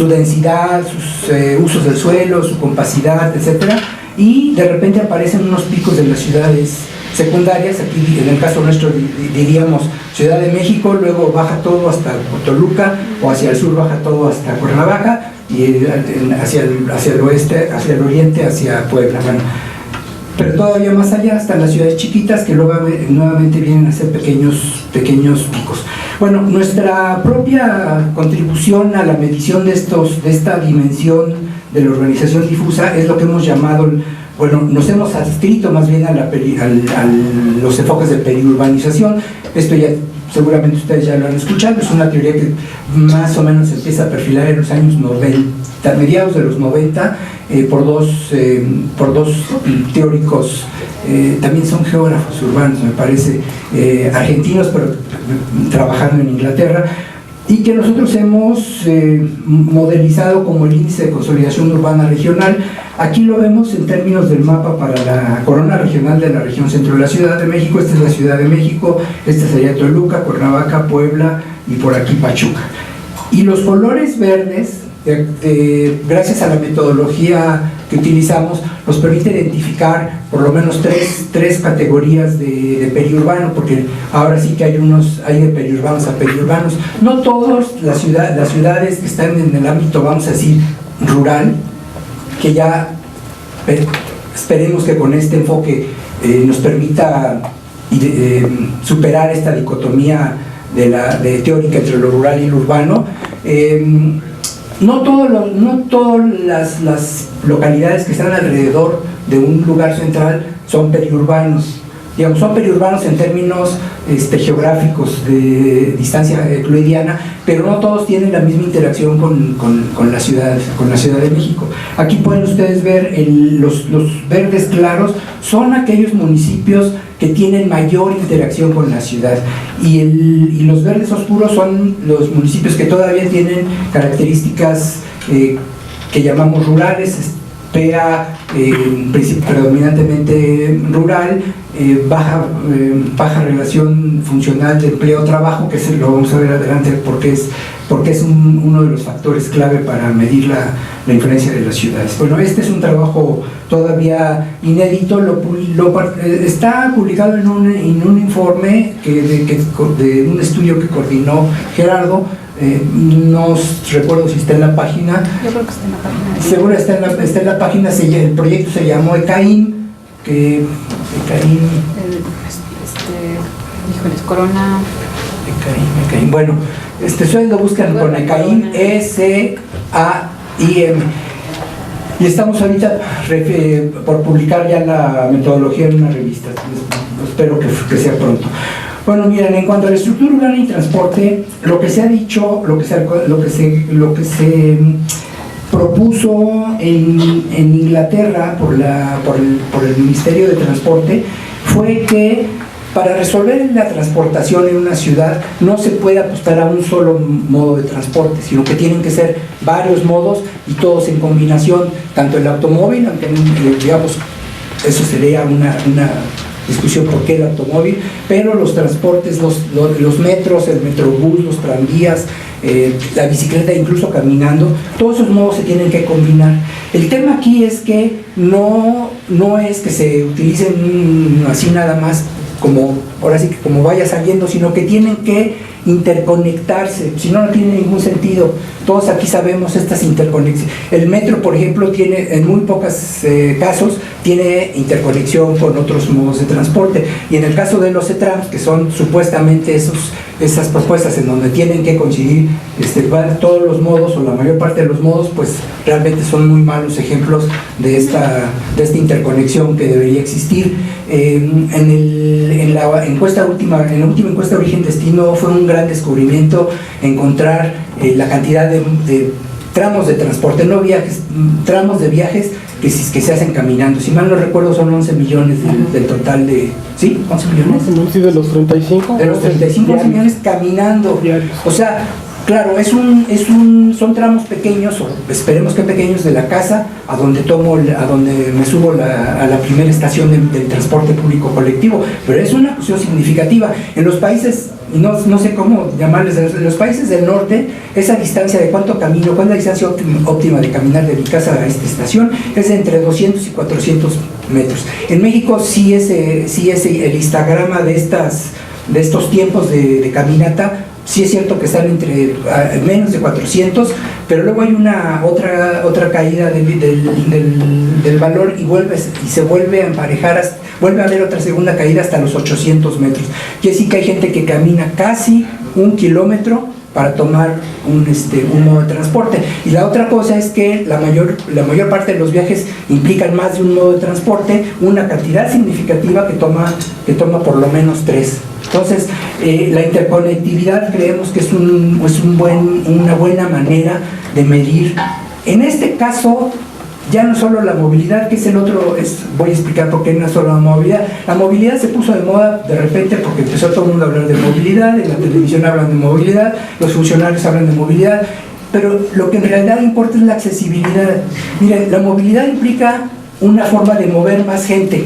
densidad, sus usos del suelo, su compacidad, etcétera, y de repente aparecen unos picos de las ciudades secundarias. Aquí en el caso nuestro diríamos Ciudad de México, luego baja todo hasta Toluca, o hacia el sur baja todo hasta Cuernavaca, y hacia el oeste, hacia el oriente, hacia Puebla. Bueno, pero todavía más allá están las ciudades chiquitas que luego nuevamente vienen a ser pequeños picos. Bueno, nuestra propia contribución a la medición de esta dimensión de la urbanización difusa es lo que hemos llamado, bueno, nos hemos adscrito más bien a los enfoques de periurbanización. Esto ya seguramente ustedes ya lo han escuchado, es una teoría que más o menos empieza a perfilar en los años 90, mediados de los 90, por dos teóricos, también son geógrafos urbanos, me parece, argentinos, pero trabajando en Inglaterra, y que nosotros hemos modelizado como el índice de consolidación urbana regional. Aquí lo vemos en términos del mapa para la corona regional de la región centro de la Ciudad de México. Esta es la Ciudad de México, esta sería Toluca, Cuernavaca, Puebla y por aquí Pachuca. Y los colores verdes, gracias a la metodología que utilizamos, nos permite identificar por lo menos tres categorías de periurbano, porque ahora sí que hay de periurbanos a periurbanos. No todas las ciudades que están en el ámbito, vamos a decir, rural, que ya esperemos que con este enfoque nos permita superar esta dicotomía teórica entre lo rural y lo urbano. No todas las localidades que están alrededor de un lugar central son periurbanos. Digamos, son periurbanos en términos geográficos de distancia euclidiana, pero no todos tienen la misma interacción con la Ciudad de México. Aquí pueden ustedes ver los verdes claros, son aquellos municipios que tienen mayor interacción con la ciudad, y los verdes oscuros son los municipios que todavía tienen características que llamamos rurales, PEA predominantemente rural, baja relación funcional de empleo-trabajo, que lo vamos a ver adelante porque es uno de los factores clave para medir la influencia de las ciudades. Bueno, este es un trabajo todavía inédito, está publicado en un informe de un estudio que coordinó Gerardo. No recuerdo si está en la página. Yo creo que está en la página. Seguro está en la página. El proyecto se llamó ECAIM, híjoles, Corona. ECAIM. Bueno, ustedes lo buscan con ECAIM, ECAIM. Y estamos ahorita por publicar ya la metodología en una revista. Espero que sea pronto. Bueno, miren, en cuanto a la estructura urbana y transporte, lo que se ha dicho, lo que se propuso en Inglaterra por el Ministerio de Transporte fue que para resolver la transportación en una ciudad no se puede apostar a un solo modo de transporte, sino que tienen que ser varios modos y todos en combinación, tanto el automóvil, aunque digamos eso sería una discusión por qué el automóvil, pero los transportes, los metros, el metrobús, los tranvías, la bicicleta, incluso caminando, todos esos modos se tienen que combinar. El tema aquí es que no es que se utilicen así nada más ahora sí que como vaya saliendo, sino que tienen que interconectarse, si no tiene ningún sentido. Todos aquí sabemos estas interconexiones. El metro, por ejemplo, tiene en muy pocos casos tiene interconexión con otros modos de transporte, y en el caso de los CETRAMS, que son supuestamente esas propuestas en donde tienen que coincidir todos los modos o la mayor parte de los modos, pues realmente son muy malos ejemplos de esta interconexión que debería existir. En la última encuesta Origen-Destino fue un gran descubrimiento encontrar la cantidad de tramos de transporte, no viajes, tramos de viajes que se hacen caminando. Si mal no recuerdo, son 11 millones del total de... ¿Sí? 11 millones. Sí, de los 35. De los 35 millones caminando. Diarios. O sea, Claro, son tramos pequeños, o esperemos que pequeños, de la casa a donde me subo a la primera estación del transporte público colectivo, pero es una cuestión significativa. En los países, no sé cómo llamarles, en los países del norte, esa distancia de cuánto camino, cuál es la distancia óptima de caminar de mi casa a esta estación, es de entre 200 y 400 metros. En México sí es el histograma de estos tiempos de caminata. Sí es cierto que están entre menos de 400, pero luego hay otra caída del valor y se vuelve a emparejar, vuelve a haber otra segunda caída hasta los 800 metros. Quiere decir que hay gente que camina casi 1 kilómetro para tomar un modo de transporte. Y la otra cosa es que la mayor parte de los viajes implican más de un modo de transporte, una cantidad significativa que toma por lo menos 3. Entonces, la interconectividad creemos que es una buena manera de medir. En este caso, ya no solo la movilidad, que es el otro, voy a explicar por qué no es solo la movilidad. La movilidad se puso de moda de repente porque empezó todo el mundo a hablar de movilidad, en la televisión hablan de movilidad, los funcionarios hablan de movilidad, pero lo que en realidad importa es la accesibilidad. Miren, la movilidad implica una forma de mover más gente,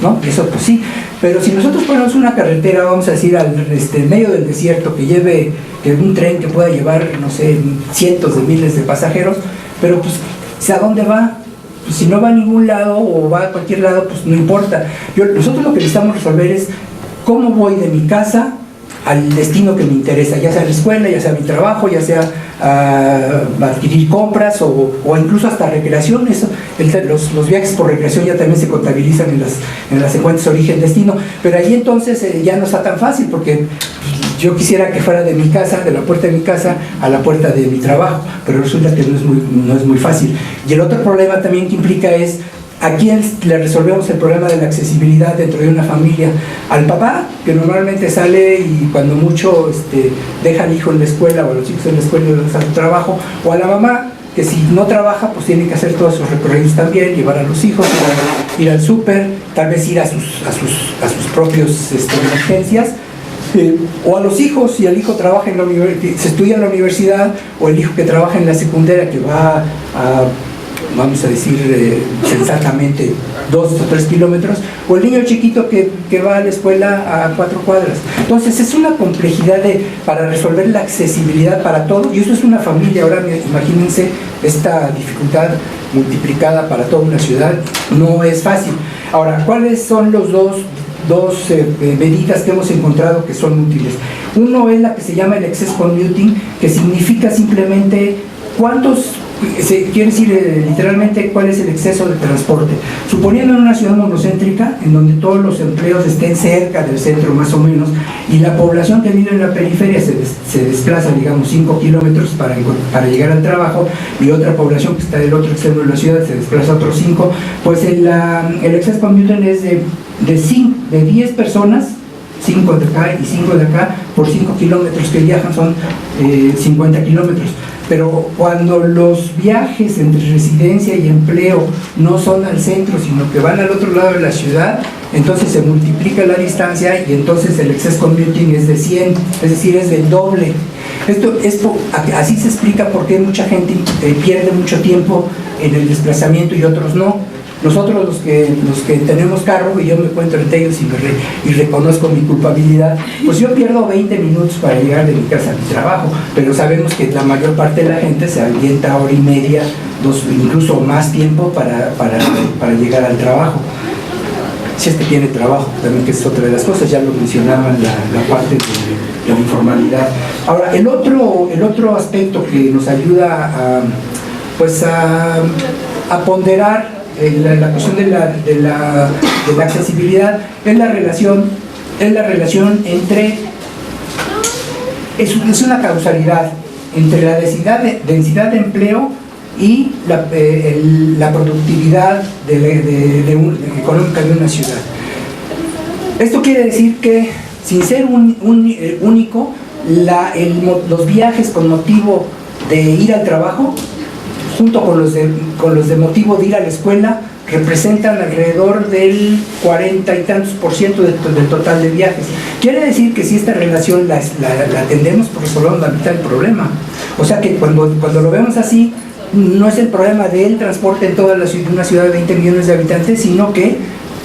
¿no? Eso pues sí, pero si nosotros ponemos una carretera, vamos a decir, al medio del desierto, que un tren que pueda llevar, no sé, cientos de miles de pasajeros, pero pues, ¿a dónde va? Pues si no va a ningún lado o va a cualquier lado, pues no importa. Nosotros lo que necesitamos resolver es cómo voy de mi casa al destino que me interesa, ya sea la escuela, ya sea mi trabajo, ya sea adquirir compras o incluso hasta recreación. Los viajes por recreación ya también se contabilizan en las secuencias origen-destino, pero ahí entonces ya no está tan fácil, porque yo quisiera que fuera de mi casa, de la puerta de mi casa a la puerta de mi trabajo, pero resulta que no es muy fácil. Y el otro problema también que implica es ¿a quién le resolvemos el problema de la accesibilidad dentro de una familia? Al papá, que normalmente sale y cuando mucho deja al hijo en la escuela, o a los hijos en la escuela y los a su trabajo, o a la mamá, que si no trabaja, pues tiene que hacer todos sus recorridos también, llevar a los hijos, ir al súper, tal vez ir a sus propios emergencias, o a los hijos, si el hijo trabaja se estudia en la universidad, o el hijo que trabaja en la secundaria, que va a vamos a decir sensatamente 2 o 3 kilómetros, o el niño chiquito que va a la escuela a 4 cuadras. Entonces es una complejidad para resolver la accesibilidad para todos, y eso es una familia. Ahora imagínense esta dificultad multiplicada para toda una ciudad, no es fácil. Ahora, ¿cuáles son los dos medidas que hemos encontrado que son útiles? Uno es la que se llama el excess commuting, que significa simplemente quiere decir literalmente cuál es el exceso de transporte. Suponiendo en una ciudad monocéntrica, en donde todos los empleos estén cerca del centro más o menos, y la población que vive en la periferia se desplaza, digamos, 5 kilómetros para llegar al trabajo, y otra población que está del otro extremo de la ciudad se desplaza otros 5, pues el excess commuting es de 10 personas, 5 de acá y 5 de acá, por 5 kilómetros que viajan son 50 kilómetros. Pero cuando los viajes entre residencia y empleo no son al centro, sino que van al otro lado de la ciudad, entonces se multiplica la distancia y entonces el excess commuting es de 100, es decir, es del doble. Así se explica por qué mucha gente pierde mucho tiempo en el desplazamiento y otros no. Nosotros los que tenemos carro, y yo me encuentro entre ellos y reconozco mi culpabilidad, pues yo pierdo 20 minutos para llegar de mi casa a mi trabajo, pero sabemos que la mayor parte de la gente se avienta hora y media, incluso más tiempo para llegar al trabajo. Si es que tiene trabajo, también, que es otra de las cosas, ya lo mencionaban, la parte de la informalidad. Ahora, el otro aspecto que nos ayuda a ponderar la cuestión de la accesibilidad es la relación entre, es una causalidad entre la densidad de empleo y la productividad económica de una ciudad. Esto quiere decir que, sin ser único, los viajes con motivo de ir al trabajo, junto con los de motivo de ir a la escuela, representan alrededor del 40 y tantos % del total de viajes. Quiere decir que si esta relación la atendemos, pues resolvemos la mitad del problema. O sea que cuando lo vemos así, no es el problema del transporte en toda una ciudad de 20 millones de habitantes, sino que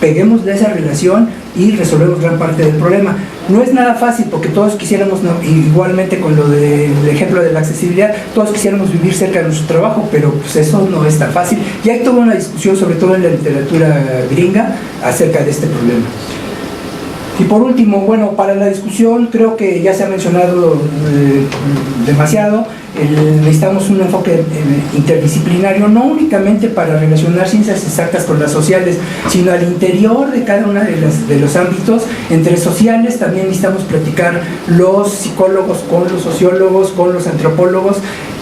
peguemos de esa relación y resolvemos gran parte del problema. No es nada fácil porque todos quisiéramos, igualmente con lo del ejemplo de la accesibilidad, todos quisiéramos vivir cerca de nuestro trabajo, pero pues eso no es tan fácil. Y hay toda una discusión, sobre todo en la literatura gringa, acerca de este problema. Y por último, bueno, para la discusión creo que ya se ha mencionado demasiado. Necesitamos un enfoque interdisciplinario, no únicamente para relacionar ciencias exactas con las sociales, sino al interior de cada uno de los ámbitos. Entre sociales también necesitamos platicar los psicólogos con los sociólogos, con los antropólogos,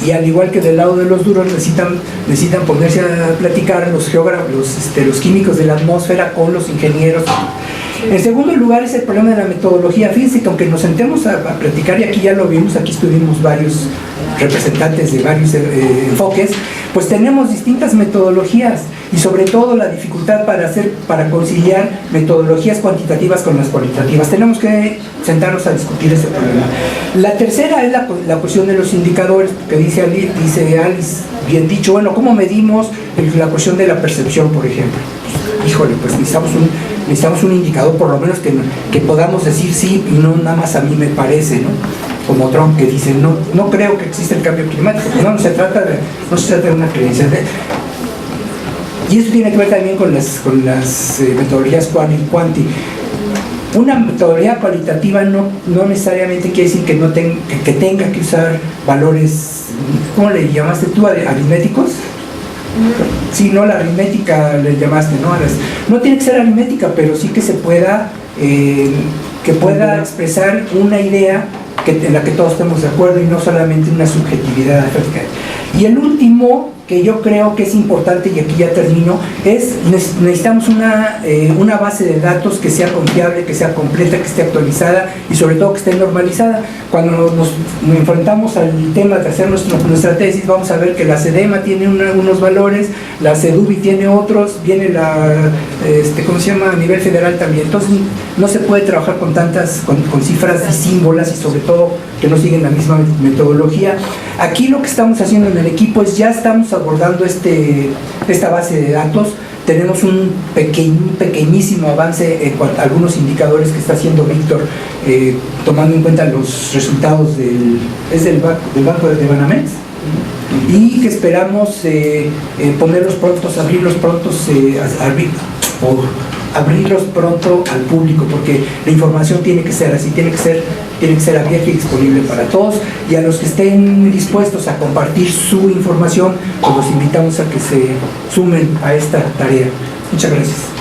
y al igual que del lado de los duros necesitan ponerse a platicar los geógrafos, los químicos de la atmósfera con los ingenieros. En segundo lugar es el problema de la metodología. Fíjense que aunque nos sentemos a platicar, y aquí ya lo vimos, aquí estuvimos varios representantes de varios enfoques, pues tenemos distintas metodologías y sobre todo la dificultad para conciliar metodologías cuantitativas con las cualitativas. Tenemos que sentarnos a discutir ese problema. La tercera es la cuestión de los indicadores, que dice Alice, bien dicho, bueno, ¿cómo medimos la cuestión de la percepción, por ejemplo? Híjole, pues necesitamos un indicador por lo menos que podamos decir sí y no nada más a mí me parece, ¿no? Como Trump, que dice no creo que exista el cambio climático. No se trata de una creencia. Y eso tiene que ver también con las metodologías quali-quanti. Una metodología cualitativa no necesariamente quiere decir que tenga que usar valores, ¿cómo le llamaste tú? ¿Aritméticos? Sí, no, la aritmética le llamaste, ¿no? No tiene que ser aritmética, pero sí que se pueda expresar una idea en la que todos estemos de acuerdo y no solamente una subjetividad. Y el último, que yo creo que es importante, y aquí ya termino, es necesitamos una base de datos que sea confiable, que sea completa, que esté actualizada y sobre todo que esté normalizada. Cuando nos enfrentamos al tema de hacer nuestra tesis, vamos a ver que la CEDEMA tiene unos valores, la CEDUBI tiene otros, viene ¿cómo se llama? A nivel federal también. Entonces no se puede trabajar con cifras disímbolas y sobre todo que no siguen la misma metodología. Aquí lo que estamos haciendo en el equipo es ya estamos abordando esta base de datos. Tenemos un pequeñísimo avance en cuanto a algunos indicadores que está haciendo Víctor, tomando en cuenta los resultados del Banco de Banamex, y que esperamos ponerlos prontos, abrirlos pronto al público, porque la información tiene que ser así, tiene que ser abierta y disponible para todos, y a los que estén dispuestos a compartir su información, pues los invitamos a que se sumen a esta tarea. Muchas gracias.